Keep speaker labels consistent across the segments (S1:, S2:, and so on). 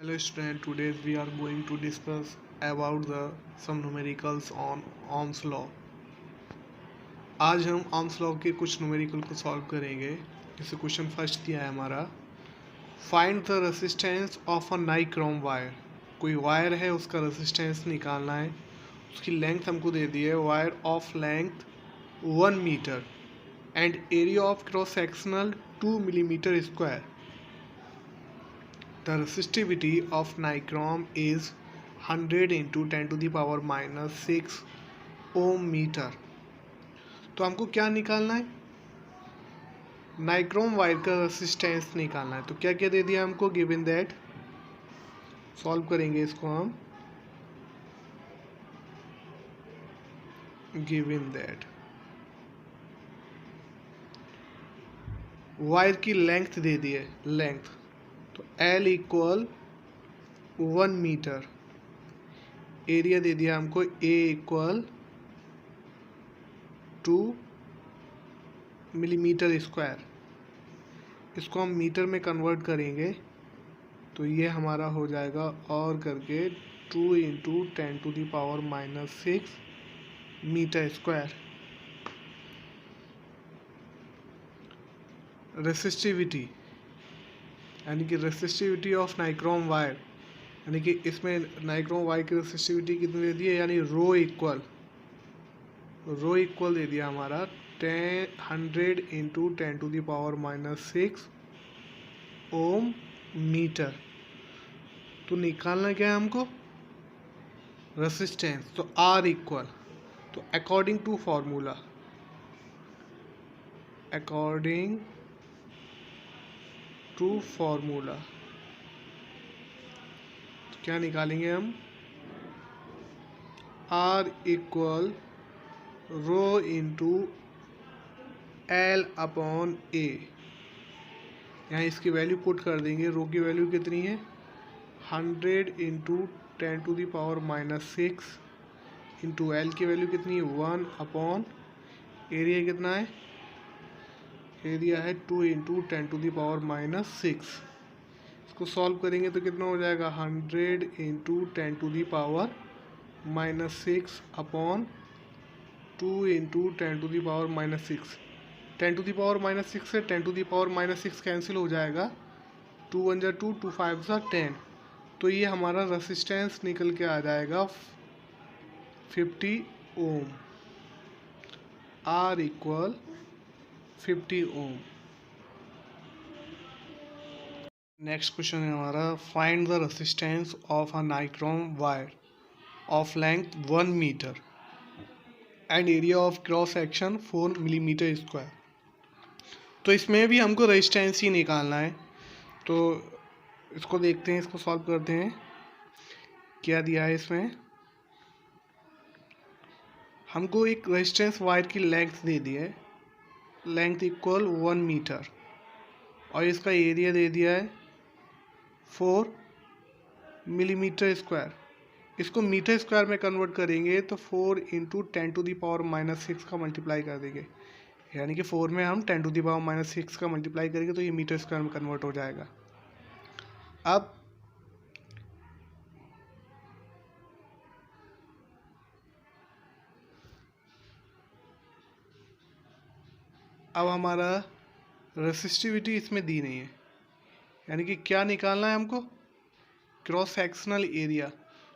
S1: Hello student, today we are going to discuss about the some numericals on Ohm's law. आज हम Ohm's law के कुछ numerical को solve करेंगे। जैसे क्वेश्चन फर्स्ट दिया है हमारा, find the resistance of a nichrome wire. कोई वायर है, उसका रेसिस्टेंस निकालना है। उसकी लेंथ हमको दे दी है, wire of length 1 metre and area of cross sectional 2 millimetre square. The resistivity of nichrome is 100 into 10 to the power minus 6 ohm meter। तो हमको क्या निकालना है? नाइक्रोम वायर का रेसिस्टेंस निकालना है। तो क्या क्या दे दिया हमको? गिवन दैट, सॉल्व करेंगे इसको हम। गिवन दैट वायर की लेंथ दे दी है, लेंथ तो L इक्वल 1 मीटर, एरिया दे दिया हमको A इक्वल 2 मिलीमीटर स्क्वायर। इसको हम मीटर में कन्वर्ट करेंगे तो ये हमारा हो जाएगा और करके 2 into 10 to the power minus 6 metre square. Resistivity यानी कि रेसिस्टिविटी ऑफ नाइक्रोम वायर, यानी कि इसमें नाइक्रोम वायर की रेसिस्टिविटी कितनी दे दी है, यानी रो इक्वल दे दिया हमारा 100 into 10 to the power minus 6 ohm metre. तो निकालना क्या है हमको? रेसिस्टेंस। तो R इक्वल, तो अकॉर्डिंग टू फॉर्मूला, तो क्या निकालेंगे हम? R equal rho into L upon A। यहाँ इसकी वैल्यू पुट कर देंगे। रो की वैल्यू कितनी है? 100 into 10 to the power minus 6 into L की वैल्यू कितनी है? 1 अपॉन एरिया कितना है? एरिया है 2 into 10 to the power minus 6। इसको सॉल्व करेंगे तो कितना हो जाएगा? 100 into 10 to the power minus 6 upon 2 into 10 to the power minus 6। 10 to the power minus 6 से 10 to the power minus 6 cancel हो जाएगा। 2 1 2, 2 5 10। तो ये हमारा रेसिस्टेंस निकल के आ जाएगा 50 ohm. R equal 50 ohm. Next question है हमारा, find the resistance of a nichrome wire of length 1 metre and area of cross section 4 millimetre square. तो इसमें भी हमको रेजिस्टेंस ही निकालना है। तो इसको देखते हैं, इसको सॉल्व करते हैं। क्या दिया है इसमें? हमको एक रेजिस्टेंस वायर की लेंथ दे दी है, लेंथ इक्वल 1 मीटर, और इसका एरिया दे दिया है 4 मिलीमीटर स्क्वायर। इसको मीटर स्क्वायर में कन्वर्ट करेंगे तो 4 into 10 to the power minus 6 का मल्टीप्लाई कर देंगे, यानी कि 4 में हम 10 टू दी पावर माइनस 6 का मल्टीप्लाई करेंगे तो ये मीटर स्क्वायर में कन्वर्ट हो जाएगा। अब हमारा रेसिस्टिविटी इसमें दी नहीं है, यानी कि क्या निकालना है हमको? Cross sectional area.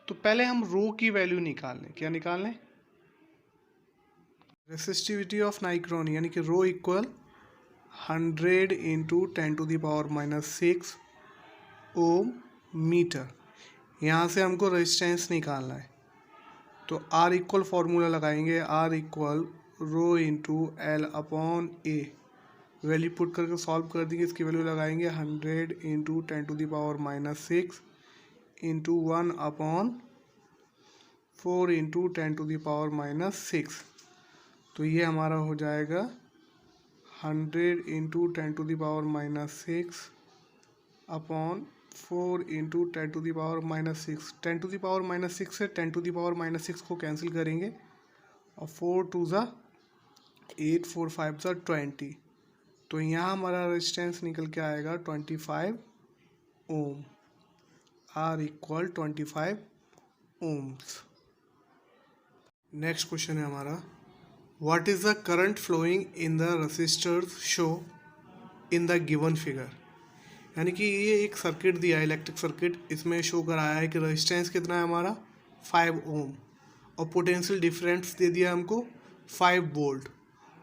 S1: तो पहले हम रो की वैल्यू निकाल लें। क्या निकाल लें? रेसिस्टिविटी ऑफ नाइक्रोन, यानी कि rho equal 100 into 10 to the power minus 6 ohm metre. यहाँ से हमको रेजिस्टेंस निकालना है तो R इक्वल फार्मूला लगाएंगे। R equal rho into L upon A। Value put करके सॉल्व कर देंगे। इसकी वैल्यू लगाएंगे 100 into 10 to the power minus 6 into 1 upon 4 into 10 to the power minus 6। तो ये हमारा हो जाएगा 100 into 10 to the power minus 6 upon 4 into 10 to the power minus 6। 10 to the power minus 6 से 10 टू दी पावर माइनस 6 को cancel करेंगे और 4 2 ज़ा 8, 4 5 ज़ा 20। तो यहाँ हमारा रेजिस्टेंस निकल के आएगा 25 ohm. R equal 25 ohms. Next question है हमारा, what is the current flowing in the resistors show in the given figure. यानी कि ये एक सर्किट दिया है, इलेक्ट्रिक सर्किट, इसमें शो कराया है कि रेजिस्टेंस कितना है हमारा 5 ओम और पोटेंशियल डिफरेंस दे दिया हमको 5 वोल्ट।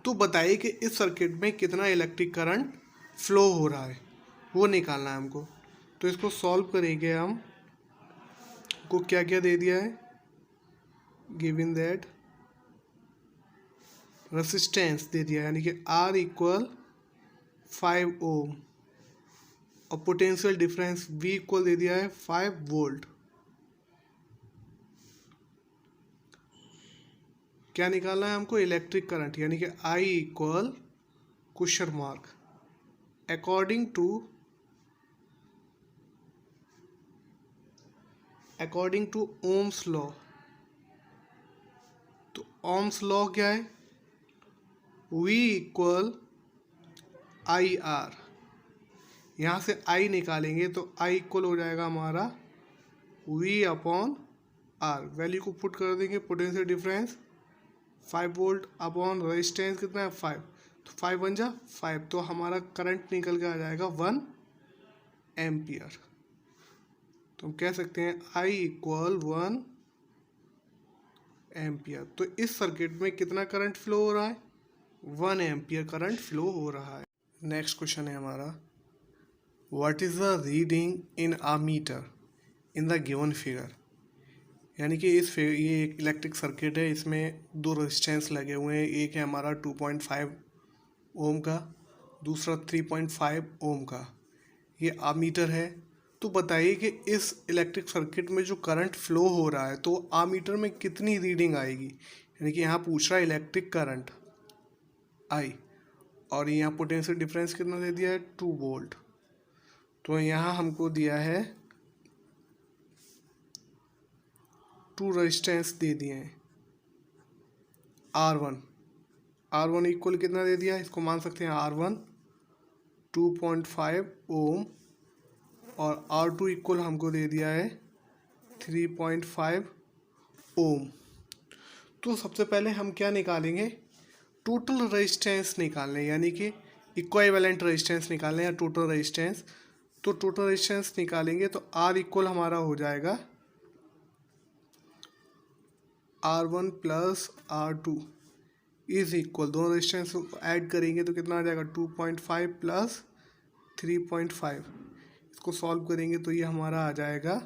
S1: तो बताइए कि इस सर्किट में कितना इलेक्ट्रिक करंट फ्लो हो रहा है, वो निकालना है हमको। तो इसको सॉल्व करेंगे हम को क्या क्या दे दिया है, गिवन दैट रेसिस्टेंस दे दिया है, यानी कि R इक्वल 5 ओम और पोटेंशियल डिफरेंस V इक्वल दे दिया है 5 वोल्ट। क्या निकालना है हमको, इलेक्ट्रिक करंट, यानी कि I equal question mark according to ohm's law. तो ओम्स लॉ क्या है, V इक्वल आई आर। यहाँ से I निकालेंगे तो I इक्वल हो जाएगा हमारा V अपॉन आर। वैल्यू को पुट कर देंगे, potential difference 5 volt upon resistance कितना है 5, तो 5 बन जा 5, तो हमारा करंट निकल के आ जाएगा 1 एम्पियर। तो हम कह सकते हैं I इक्वल 1 एम्पियर। तो इस सर्किट में कितना करंट फ्लो हो रहा है, 1 एम्पियर करंट फ्लो हो रहा है। नेक्स्ट क्वेश्चन है हमारा, what is the reading in a meter in the given figure. यानी कि ये एक इलेक्ट्रिक सर्किट है, इसमें दो रेजिस्टेंस लगे हुए हैं, एक है हमारा 2.5 ओम का, दूसरा 3.5 ओम का। ये आमीटर है। तो बताइए कि इस इलेक्ट्रिक सर्किट में जो करंट फ्लो हो रहा है तो आमीटर में कितनी रीडिंग आएगी। यानी कि यहाँ पूछ रहा है इलेक्ट्रिक करंट I और यहाँ पोटेंशियल डिफरेंस कितना दे दिया है 2 वोल्ट। तो यहाँ हमको दिया है 2 रेजिस्टेंस दे दिए हैं R1 इक्वल कितना दे दिया है, इसको मान सकते हैं R1 2.5 ओम और R2 इक्वल हमको दे दिया है 3.5 ओम। तो सबसे पहले हम क्या निकालेंगे, टोटल रेजिस्टेंस निकालने, यानी कि इक्विवेलेंट रेजिस्टेंस निकालने या टोटल रेजिस्टेंस। तो टोटल रेजिस्टेंस निकालेंगे तो R इक्वल हमारा हो जाएगा R1 plus R2 is equal, दोनों रेजिस्टेंस को ऐड करेंगे तो कितना आ जाएगा 2.5 प्लस 3.5। इसको सॉल्व करेंगे तो ये हमारा आ जाएगा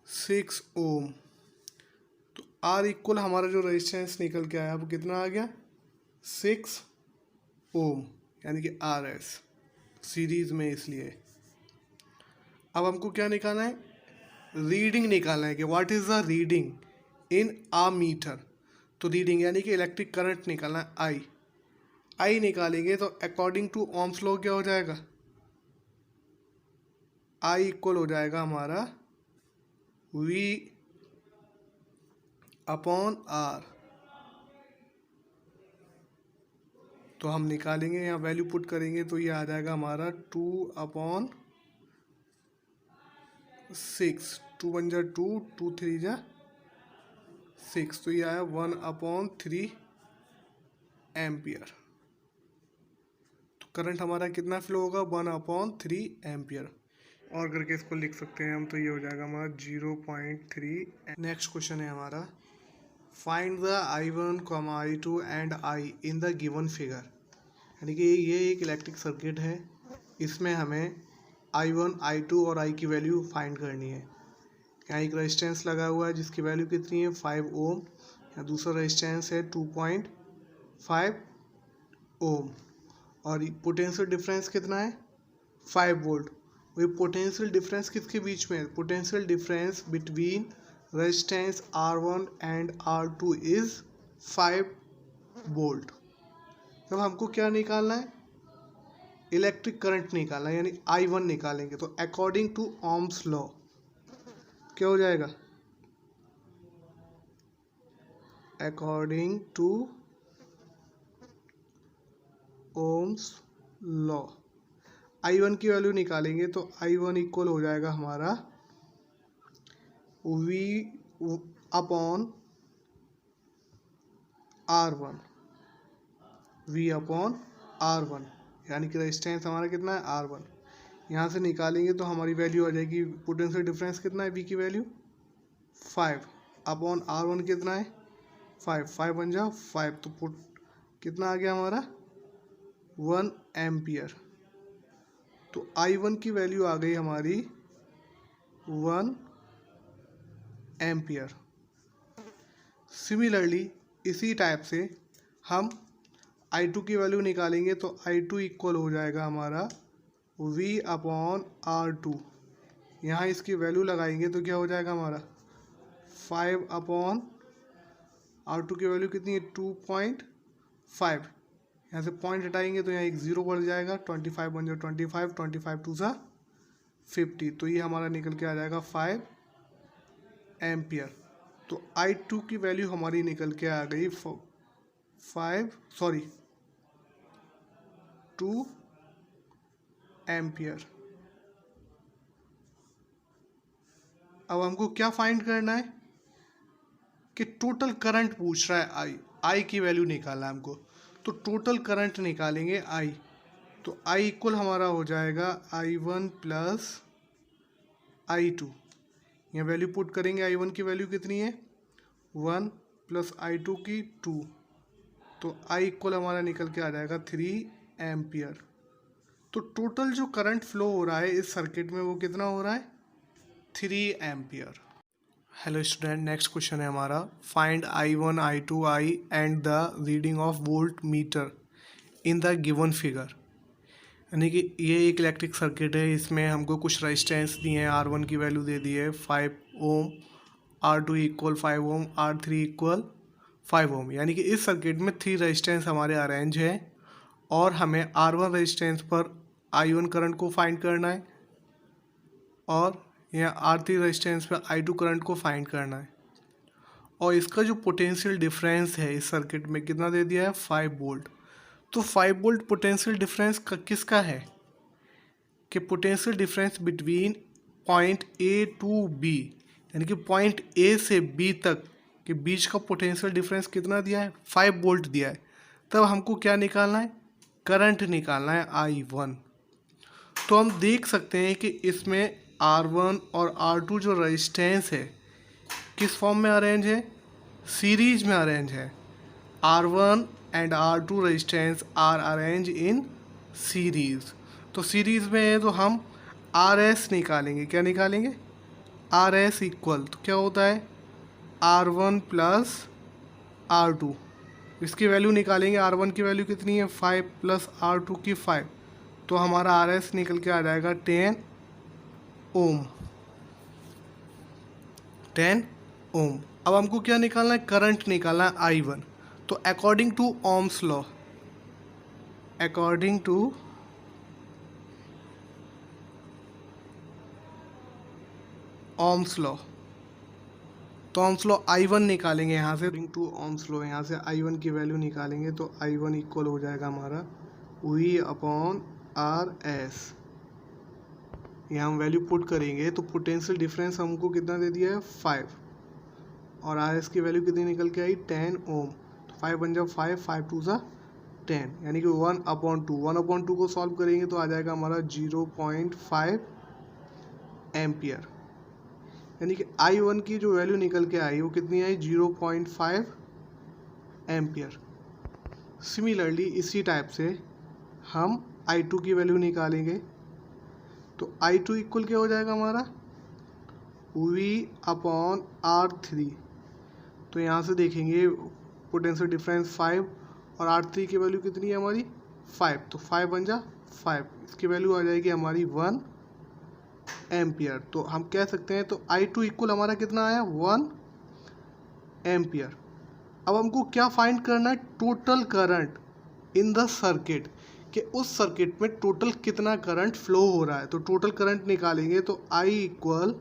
S1: 6 ओम। तो R इक्वल हमारा जो रेजिस्टेंस निकल के आया वो कितना आ गया 6 ओम, यानी कि RS सीरीज में, इसलिए अब हमको क्या निकालना है, रीडिंग निकालना है कि what is the reading in a meter. तो रीडिंग यानी कि इलेक्ट्रिक करंट निकालना है I निकालेंगे तो अकॉर्डिंग टू ओम्स लॉ क्या हो जाएगा, I इक्वल हो जाएगा हमारा V अपॉन R। तो हम निकालेंगे, यहाँ वैल्यू पुट करेंगे तो ये आ जाएगा हमारा 2/6, 2 1 जा 2, 2 3 जा 6, तो ये आया 1/3 एम्पियर। तो करंट हमारा कितना फ्लो होगा 1/3 एम्पियर। और करके इसको लिख सकते हैं हम, तो ये हो जाएगा हमारा 0.3। नेक्स्ट क्वेश्चन है हमारा, find the I1, I2 and I in the given figure. यानी कि ये एक इलेक्ट्रिक सर्किट है, इसमें हमें I1, I2 और I की वैल्यू फाइंड करनी है। यहाँ एक रेजिस्टेंस लगा हुआ है जिसकी वैल्यू कितनी है 5 ओम, या दूसरा रेजिस्टेंस है 2.5 ओम और पोटेंशियल डिफरेंस कितना है 5 वोल्ट। ये पोटेंशियल डिफरेंस किसके बीच में है, potential difference between resistance R1 and R2 is 5 volt. तब हमको क्या निकालना है, इलेक्ट्रिक करंट निकालना है, यानी I1 निकालेंगे। तो अकॉर्डिंग टू ओम्स लॉ क्या हो जाएगा, according to ohm's law I1 की वैल्यू निकालेंगे तो I1 इक्वल हो जाएगा हमारा V upon R1, V upon R1, यानी कि रेजिस्टेंस हमारा कितना है R1। यहाँ से निकालेंगे तो हमारी वैल्यू आ जाएगी, पोटेंशियल डिफरेंस कितना है V की वैल्यू 5 अपॉन R1 कितना है 5 बन जाओ 5, तो कितना आ गया हमारा 1 एम्पियर। तो I1 की वैल्यू आ गई हमारी 1 एम्पियर। सिमिलरली इसी टाइप से हम I2 की वैल्यू निकालेंगे तो I2 इक्वल हो जाएगा हमारा V अपॉन R2। यहाँ इसकी वैल्यू लगाएंगे तो क्या हो जाएगा हमारा 5 अपॉन R2 की वैल्यू कितनी है 2.5, यहाँ से पॉइंट हटाएंगे तो यहाँ एक ज़ीरो बढ़ जाएगा, 25 बन जाए 25 टू सा 50, तो ये हमारा निकल के आ जाएगा 5 एम्पियर। तो I2 की वैल्यू हमारी निकल के आ गई 2 एम्पियर। अब हमको क्या फाइंड करना है कि टोटल करंट पूछ रहा है I की वैल्यू निकालना है हमको, तो टोटल करंट निकालेंगे I, तो I इक्वल हमारा हो जाएगा I1 प्लस I2। यहाँ वैल्यू पुट करेंगे, I1 की वैल्यू कितनी है 1 प्लस I2 की 2, तो I इक्वल हमारा निकल के आ जाएगा 3 एम्पियर। तो टोटल जो करंट फ्लो हो रहा है इस सर्किट में वो कितना हो रहा है 3 ampere. Hello student, next question है हमारा, find I1, I2, I and the reading of volt meter in the given figure. यानी कि ये एक इलेक्ट्रिक सर्किट है, इसमें हमको कुछ रेजिस्टेंस दिए हैं, R1 की वैल्यू दे दी है 5 ओम, R2 इक्वल 5 ओम, R3 इक्वल 5 ओम। यानी कि इस सर्किट में 3 रेजिस्टेंस हमारे अरेंज है और हमें R1 रेजिस्टेंस पर I1 करंट को फाइंड करना है और यहाँ R3 रेजिस्टेंस पर I2 करंट को फाइंड करना है। और इसका जो पोटेंशियल डिफरेंस है इस सर्किट में कितना दे दिया है 5 वोल्ट। तो 5 वोल्ट पोटेंशियल डिफरेंस का किसका है कि potential difference between point A to B, यानी कि पॉइंट A से B तक के बीच का पोटेंशियल डिफरेंस कितना दिया है 5 वोल्ट दिया है। तब हमको क्या निकालना है करंट निकालना है I1। तो हम देख सकते हैं कि इसमें R1 और R2 जो रेजिस्टेंस है किस फॉर्म में अरेंज है, सीरीज में अरेंज है। R1 and R2 resistance R arrange in series. तो सीरीज में है तो हम RS निकालेंगे, क्या निकालेंगे RS इक्वल, तो क्या होता है R1 प्लस R2। इसकी वैल्यू निकालेंगे, R1 की वैल्यू कितनी है 5 प्लस R2 की 5, तो हमारा RS निकल के आ जाएगा 10 ओम, 10 ओम। अब हमको क्या निकालना है करंट निकालना है I1। तो according to ohm's law, according to ohm's law, तो ओम्स लॉ I1 निकालेंगे यहाँ से, अकॉर्डिंग टू ओम्स लॉ यहाँ से I1 की वैल्यू निकालेंगे तो I1 इक्वल हो जाएगा हमारा V अपॉन RS। यहाँ हम वैल्यू पुट करेंगे तो पोटेंशियल डिफरेंस हमको कितना दे दिया है 5 और RS की वैल्यू कितनी निकल के आई 10 ओम, तो 5 बन जाओ 5 टू सा 10, यानी कि 1/2 को सॉल्व करेंगे तो आ जाएगा हमारा 0.5 एम्पियर। यानी कि I1 की जो वैल्यू निकल के आई वो कितनी आई 0.5 एम्पियर। सिमिलरली इसी टाइप से हम I2 की वैल्यू निकालेंगे तो I2 इक्वल क्या हो जाएगा हमारा V अपॉन R3। तो यहाँ से देखेंगे पोटेंशियल डिफरेंस 5 और R3 की वैल्यू कितनी है हमारी 5, तो 5 बन जा 5, इसकी वैल्यू आ जाएगी हमारी 1 एम्पियर। तो हम कह सकते हैं तो I2 इक्वल हमारा कितना आया 1 एम्पियर। अब हमको क्या फाइंड करना है total current in the circuit, कि उस सर्किट में टोटल कितना करंट फ्लो हो रहा है। तो टोटल करंट निकालेंगे तो I equal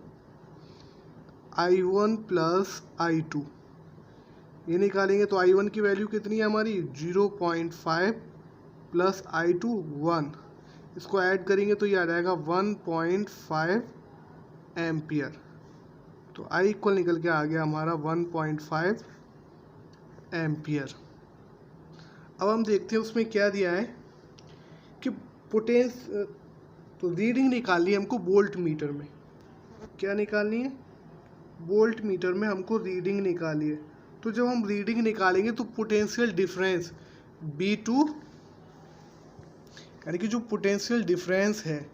S1: I1 plus I2, ये निकालेंगे तो I1 की वैल्यू कितनी है हमारी 0.5 प्लस I2 1, इसको ऐड करेंगे तो ये आ जाएगा 1.5 एम्पियर। तो आई इक्वल निकल के आ गया हमारा 1.5 एम्पियर। अब हम देखते हैं उसमें क्या दिया है कि पोटेंस तो रीडिंग निकालनी है हमको वोल्ट मीटर में। क्या निकालनी है? वोल्ट मीटर में हमको रीडिंग निकाली है। तो जब हम रीडिंग निकालेंगे तो पोटेंशियल डिफरेंस V2 यानी कि जो पोटेंशियल डिफरेंस है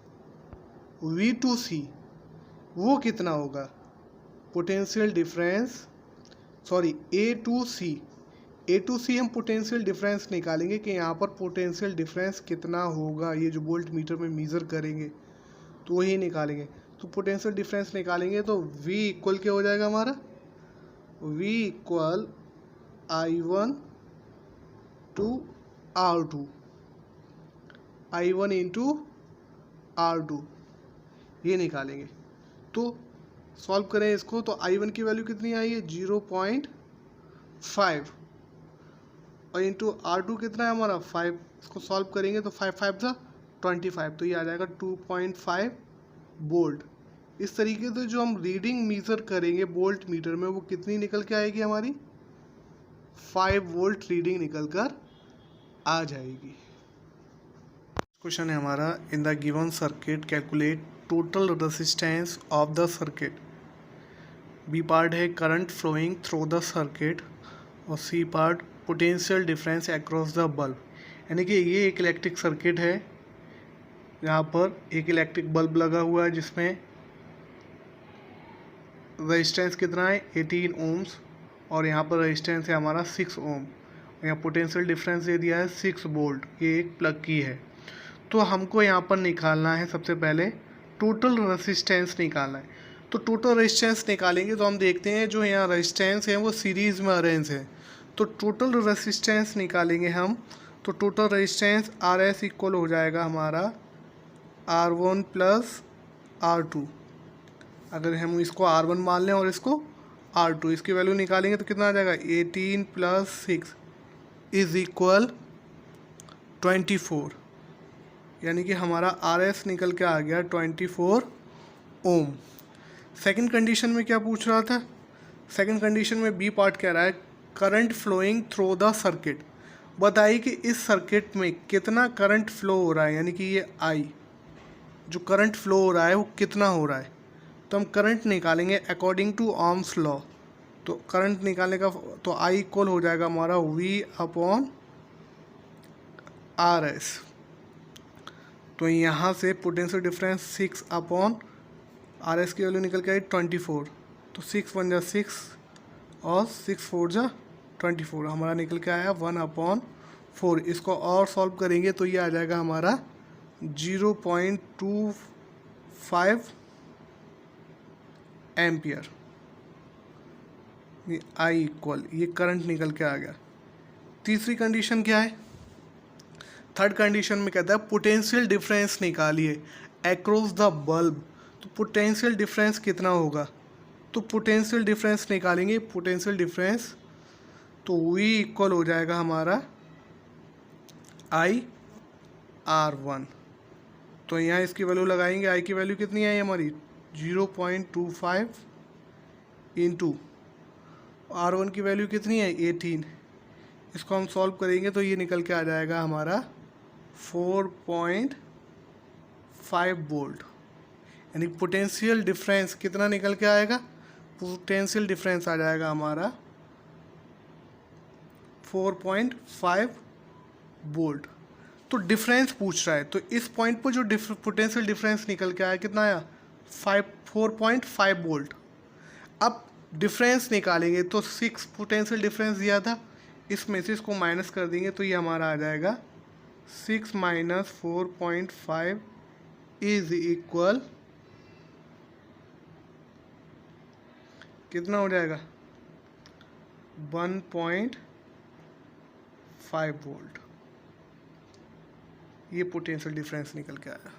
S1: V2C वो कितना होगा? पोटेंशियल डिफरेंस A2C हम पोटेंशियल डिफरेंस निकालेंगे कि यहाँ पर पोटेंशियल डिफरेंस कितना होगा। ये जो वोल्ट मीटर में मेज़र करेंगे तो वही निकालेंगे। तो पोटेंशियल डिफरेंस निकालेंगे तो V इक्वल क्या हो जाएगा हमारा? V equal I1 to R2, I1 into R2 ये निकालेंगे। तो सॉल्व करें इसको तो I1 की वैल्यू कितनी आई है? 0.5 और इंटू R2 कितना है हमारा? 5। इसको सॉल्व करेंगे तो 5 5 सा 25, तो ये आ जाएगा 2.5 वोल्ट। इस तरीके से जो हम रीडिंग मीज़र करेंगे वोल्ट मीटर में वो कितनी निकल के आएगी हमारी? 5 वोल्ट रीडिंग निकल कर आ जाएगी। क्वेश्चन है हमारा, in the given circuit calculate total resistance of the circuit. B part है current flowing through the circuit और C part potential difference across the bulb. यानी कि ये एक इलेक्ट्रिक सर्किट है, यहाँ पर एक इलेक्ट्रिक बल्ब लगा हुआ है जिसमें रेजिस्टेंस कितना है? 18 ओम्स और यहाँ पर रेजिस्टेंस है हमारा 6 ओम। यहाँ पोटेंशियल डिफरेंस दे दिया है 6 वोल्ट। ये एक प्लग की है। तो हमको यहाँ पर निकालना है सबसे पहले टोटल रेजिस्टेंस निकालना है। तो टोटल रेजिस्टेंस निकालेंगे तो हम देखते हैं जो यहाँ रेजिस्टेंस है वो सीरीज़ में अरेंज है। तो टोटल रेजिस्टेंस निकालेंगे हम तो टोटल रेजिस्टेंस RS इक्वल हो जाएगा हमारा R1 प्लस R2। अगर हम इसको R1 मान लें और इसको R2, इसकी वैल्यू निकालेंगे तो कितना आ जाएगा? 18 प्लस 6 इज इक्वल 24। यानी कि हमारा RS निकल के आ गया 24 ओम। सेकंड कंडीशन में क्या पूछ रहा था? सेकंड कंडीशन में बी पार्ट कह रहा है current flowing through the circuit. बताइए कि इस सर्किट में कितना करंट फ्लो हो रहा है, यानी कि ये I जो करंट फ्लो हो रहा है वो कितना हो रहा है। तो हम करंट निकालेंगे अकॉर्डिंग टू ओम्स लॉ। तो करंट निकालने का तो I इक्वल हो जाएगा हमारा V अपॉन RS। तो यहाँ से पोटेंशियल डिफरेंस 6 अपॉन RS की वैल्यू निकल के आई 24। तो 6 1 जा 6 और 6 4 जा 24, हमारा निकल के आया 1/4। इसको और सॉल्व करेंगे तो ये आ जाएगा हमारा 0.25 एम्पियर। ये I इक्वल ये करंट निकल के आ गया। तीसरी कंडीशन क्या है? थर्ड कंडीशन में कहता है पोटेंशियल डिफरेंस निकालिए अक्रॉस द बल्ब। तो पोटेंशियल डिफरेंस कितना होगा? तो पोटेंशियल डिफरेंस निकालेंगे। पोटेंशियल डिफरेंस तो V इक्वल हो जाएगा हमारा IR1। तो यहाँ इसकी वैल्यू लगाएंगे। I की वैल्यू कितनी आई हमारी? 0.25 इंटू R1 की वैल्यू कितनी है? 18। इसको हम सॉल्व करेंगे तो ये निकल के आ जाएगा हमारा 4.5 वोल्ट। यानी पोटेंशियल डिफरेंस कितना निकल के आएगा? पोटेंशियल डिफरेंस आ जाएगा हमारा 4.5 वोल्ट। तो डिफरेंस पूछ रहा है तो इस पॉइंट पर जो पोटेंशियल डिफरेंस निकल के आया कितना आया? 4.5 वोल्ट। अब डिफरेंस निकालेंगे तो 6 पोटेंशियल डिफरेंस दिया था, इसमें से इसको माइनस कर देंगे तो ये हमारा आ जाएगा 6 माइनस 4.5 इज इक्वल कितना हो जाएगा? 1.5 वोल्ट। ये पोटेंशियल डिफरेंस निकल के आया।